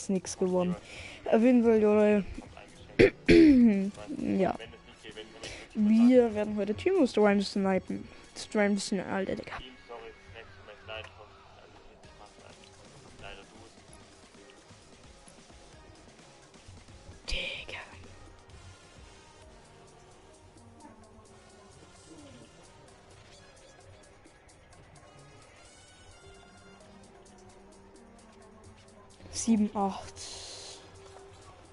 ist nichts geworden. Auf jeden Fall, Leute. Ja. Wir werden heute Timo Stream snipen. Stream, Alter, Digga. Digga. Sieben, 8.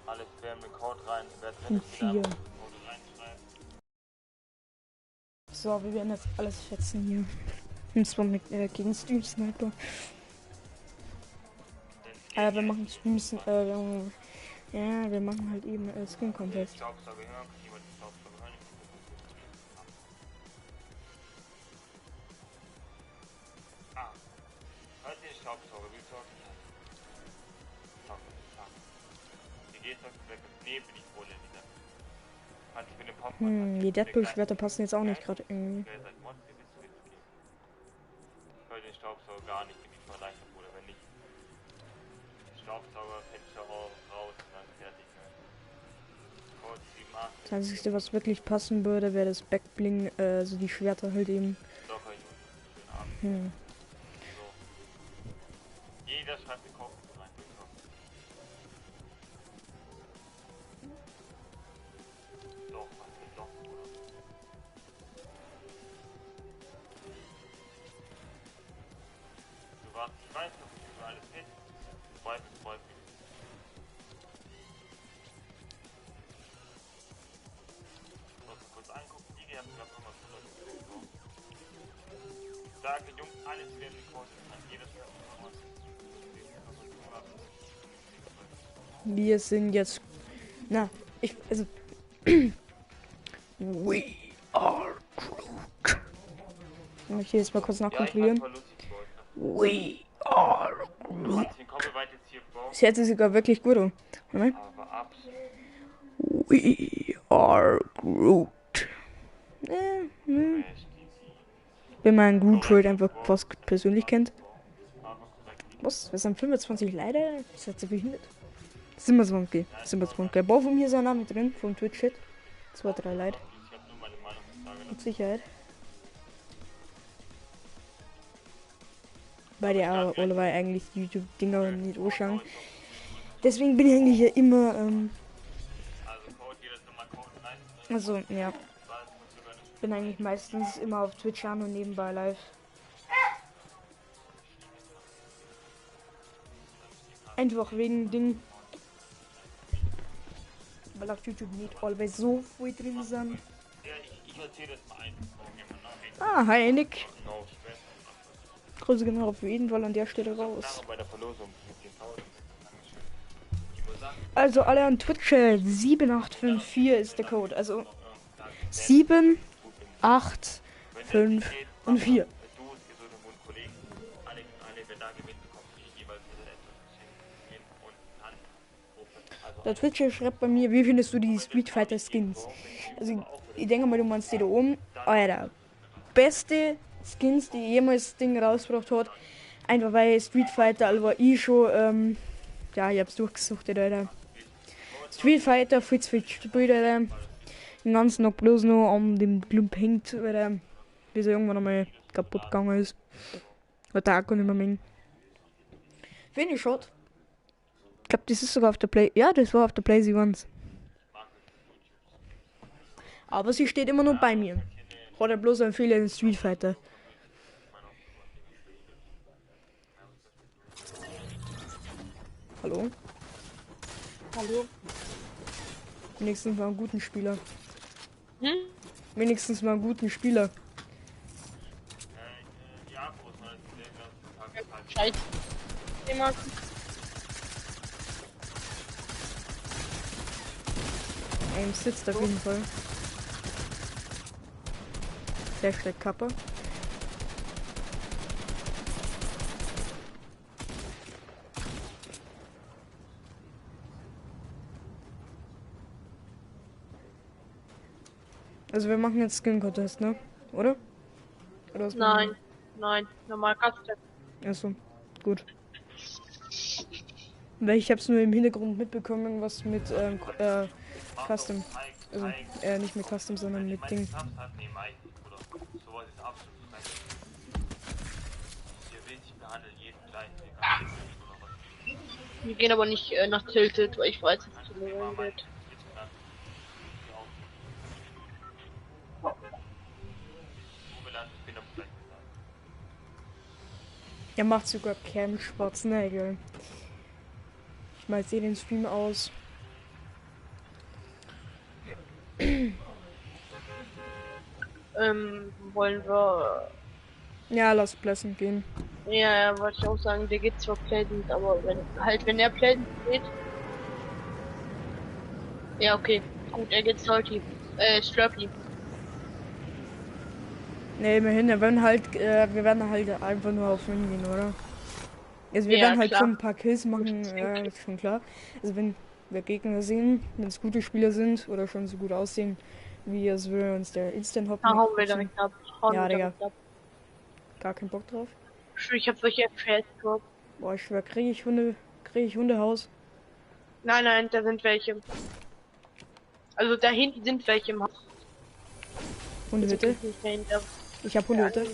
Alles wer mit Code rein, wer drin Und ist, 4. Code reinschreiben. So, wir werden jetzt alles fetzen hier. Und zwar mit gegen Stream Sniper. Wir machen Streams, ja, wir machen halt eben Skin Contest. Staubsauger hören, kann jemand den Staubsauger hören? Hört ihr den Staubsauger? Wie sorgt ihr? Wie geht's euch weg? Nee, bin ich wohl wieder. Hat ich mit dem Pop. Die Deadpool-Schwerter passen jetzt auch nicht gerade irgendwie. Ich höre den Staubsauger gar nicht, wenn ich verleitet wurde. Wenn nicht, Staubsauger, Fenster raus und dann fertig. Code 7, 8. Das Einzige, was wirklich passen würde, wäre das Backbling, so die Schwerter halt eben. Locker, Junge. Schönen Abend. So. Jeder schreibt den Kopf rein. Doch, was denn doch, oder? Du warst, ich weiß doch, wie du alles fit. Freut mich. Muss kurz angucken, die haben gerade nochmal so. Sage, Jungs, alles werden gekostet. Jedes Wir sind jetzt. Also. We are Groot. Ich möchte jetzt mal kurz nachkontrollieren. We are Groot. Das hört sich sogar wirklich gut an. We are Groot. Wenn man Groot halt einfach was persönlich kennt. Was? Wir sind 25 leider? Das hat so behindert. 27. Bau von mir sein Name drin, vom Twitch-Chat. 2, 3 Leute. Mit Sicherheit. Bei der alle war eigentlich YouTube-Dinger nicht anschauen. Deswegen bin ich eigentlich ja immer, also, ja. Bin eigentlich meistens immer auf Twitch an und nebenbei live. Einfach wegen Ding. Weil auf YouTube nicht always so viel drin sind. Hi Nick. Grüße genau auf jeden Fall an der Stelle raus. Also alle an Twitch 7854 ist der Code. Also 7, 8, 5 und 4. Der Twitcher schreibt bei mir, wie findest du die Street Fighter Skins? Also ich denke mal, du meinst die da oben. Alter, beste Skins, die jemals das Ding rausgebracht hat. Einfach weil Street Fighter, also war ich schon, ja, ich hab's durchgesucht, Alter. Street Fighter, Fritz spielt, Alter. Den ganzen noch bloß noch an dem Klump hängt, Alter. Bis er irgendwann einmal kaputt gegangen ist. Hat der Akku nicht mehr mengen. Finde ich schade. Ich glaube, das ist sogar auf der Play. Ja, das war auf der PlayStation 1. Aber sie steht immer noch bei mir. Hat er bloß einen Fehler in Street Fighter. Hallo? Hallo? Wenigstens mal einen guten Spieler. Wenigstens mal einen guten Spieler. Scheiße. Aim sitzt auf jeden Fall. Der schlägt Kappe. Also wir machen jetzt Skin Contest, ne? Oder? Oder was machen wir? Nein, normal Custom. Achso, gut. Weil ich hab's nur im Hintergrund mitbekommen, was mit Custom. Also, nicht mit Custom, sondern mit Ding. Nee, meint nicht, Bruder. Sowas ist absolut frech. Hier will sich behandeln, jeden gleich. Wir gehen aber nicht nach Tilted, weil ich weiß, dass es zu Nee, wird. jetzt knapp. Ich bin am Fleck gesagt. Er macht sogar Cam Schwarzenegger. Ich mal sehe den Stream aus. Wollen wir. Ja, lass Pleasant gehen. Ja, wollte ich auch sagen, der geht zwar Pleasant, aber wenn er Pleasant geht. Ja, okay. Gut, er geht Salty. Slurpy. Ne, immerhin, wir werden halt einfach nur auf Win gehen, oder? Also wir Ja, werden halt klar. schon ein paar Kills machen, ja, ist schon klar. Also wenn wir Gegner sehen, wenn es gute Spieler sind oder schon so gut aussehen, wie es würde uns der Instant Hop Da hauen wir machen. direkt ab. Hauen Ja, wir Digga. direkt ab. Gar keinen Bock drauf. Ich hab solche FPS drauf. Boah, ich schwör, krieg ich Hundehaus. Nein, da sind welche. Also da hinten sind welche im Haus. Hundehütte? Nicht dahinter. Ich hab Hundehütte.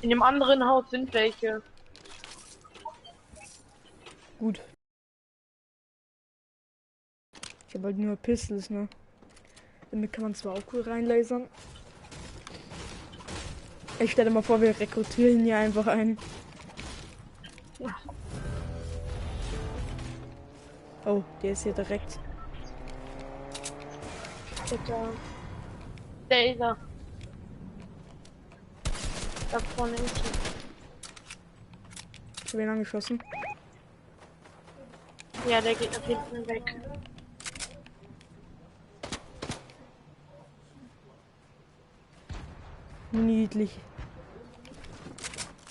In dem anderen Haus sind welche. Gut. Ich hab halt nur Pistols, ne? Damit kann man zwar auch cool reinlasern. Ich stelle mal vor, wir rekrutieren hier einfach ein. Oh, der ist hier direkt. Bitte. Der ist er. Da vorne ist er. Ich hab ihn angeschossen. Ja, der geht nach hinten weg. Niedlich.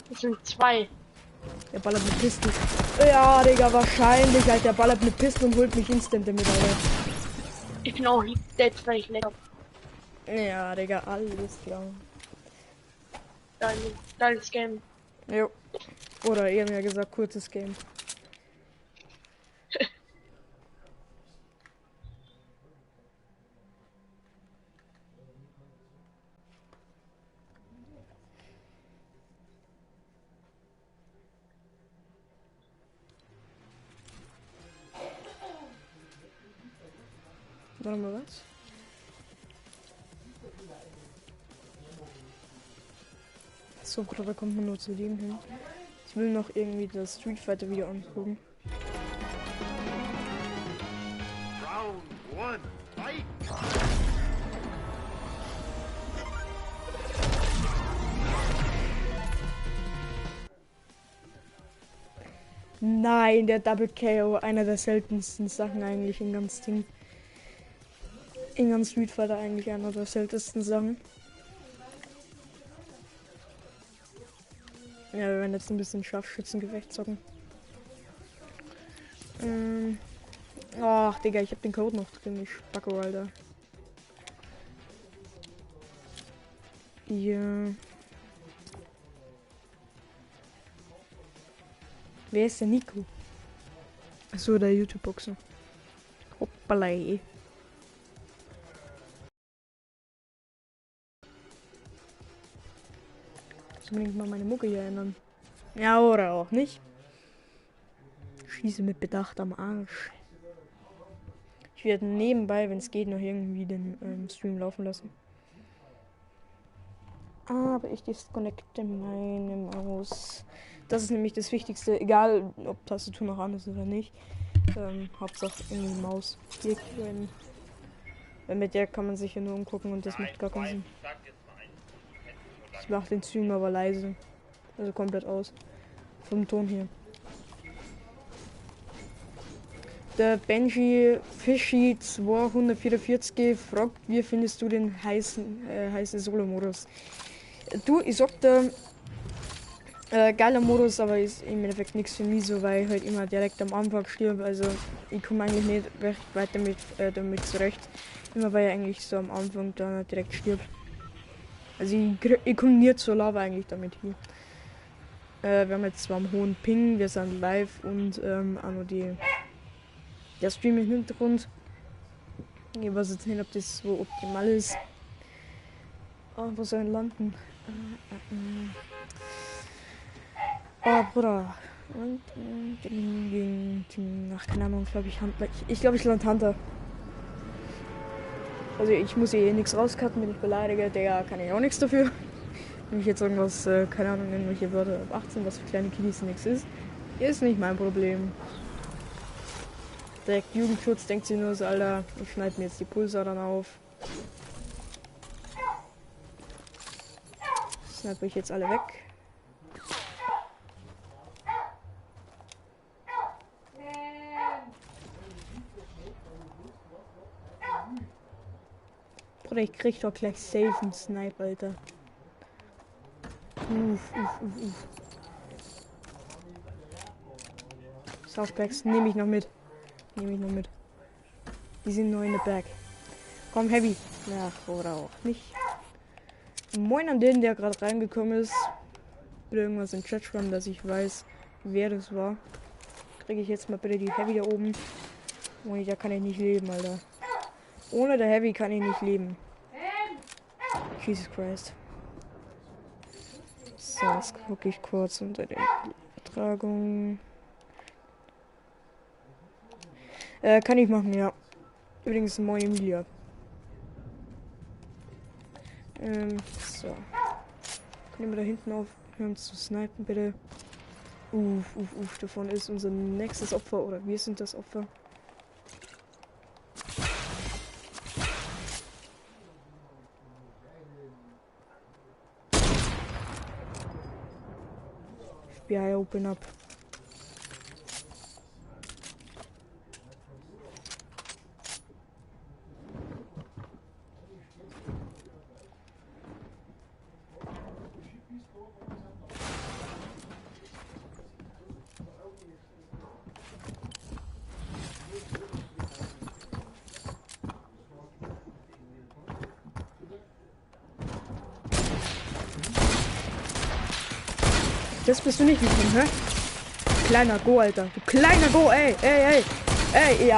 Es sind zwei. Der ballert mit Pistol. Ja, Digga, wahrscheinlich, halt, der ballert mit Pistol und holt mich instant damit, Alter. Ich bin auch dead, weil ich lecker. Ja, Digga, alles klar. Geiles Game. Jo. Oder eher mehr gesagt, kurzes Game. Warte mal, was? So, da kommt man nur zu dem hin. Ich will noch irgendwie das Street Fighter Video angucken. Round 1, fight! Nein, der Double KO, einer der seltensten Sachen eigentlich in ganz Ding. In ganz Street Fighter eigentlich einer der seltensten Sachen. Ja, wir werden jetzt ein bisschen Scharfschützengefecht zocken. Ach, Digga, ich hab den Code noch drin, ich spacko, Alter. Ja. Wer ist der Nico? Achso, der YouTube-Boxer. Hoppalei. Ich muss unbedingt mal meine Mucke hier ändern. Ja, oder auch nicht. Schieße mit Bedacht am Arsch. Ich werde nebenbei, wenn es geht, noch irgendwie den Stream laufen lassen. Aber ich disconnecte meine Maus. Das ist nämlich das Wichtigste, egal ob Tastatur noch an ist oder nicht. Hauptsache irgendwie Maus. Hier, weil mit der kann man sich ja nur umgucken und das macht gar keinen Sinn. Ich mache den Stream aber leise. Also komplett aus. Vom Ton hier. Der Benji Fishy 244 fragt, wie findest du den heißen Solo-Modus? Du, ich sagte, geiler Modus, aber ist im Endeffekt nichts für mich so, weil ich halt immer direkt am Anfang stirb. Also ich komme eigentlich nicht recht weit damit zurecht. Immer weil ich eigentlich so am Anfang dann direkt stirb. Also ich komme nie zur Lava eigentlich damit hier. Wir haben jetzt zwar einen hohen Ping, wir sind live und auch noch der Stream im Hintergrund. Ich weiß jetzt nicht, ob das so optimal ist. Oh, wo soll ich landen? Oh, Bruder. Und, ach, keine Ahnung, glaube ich, ich glaube, ich lande Hunter. Also ich muss hier nichts rauscutten, wenn ich beleidige, der kann ich auch nichts dafür. Wenn ich jetzt irgendwas, keine Ahnung, irgendwelche Wörter ab 18, was für kleine Kiddies nichts ist nicht mein Problem. Direkt Jugendschutz denkt sie nur so, Alter, ich schneide mir jetzt die Pulsadern auf. Snipe ich jetzt alle weg. Oder ich krieg doch gleich safe einen Snipe, Alter. Softpacks nehme ich noch mit. Die sind nur in der Bag. Komm, Heavy. Ja, oder auch nicht. Moin an den, der gerade reingekommen ist. Bitte irgendwas im Chat schreiben, dass ich weiß, wer das war. Kriege ich jetzt mal bitte die Heavy da oben. Und da kann ich nicht leben, Alter. Ohne der Heavy kann ich nicht leben. Jesus Christ. So, jetzt gucke ich kurz unter der Übertragung. Kann ich machen, ja. Übrigens, moin Emilia. So. Können wir da hinten aufhören zu snipen, bitte? Davon ist unser nächstes Opfer, oder wir sind das Opfer. FBI, open up. Das bist du nicht gekommen, hä? Kleiner Go, Alter. Du kleiner Go, ey, ja.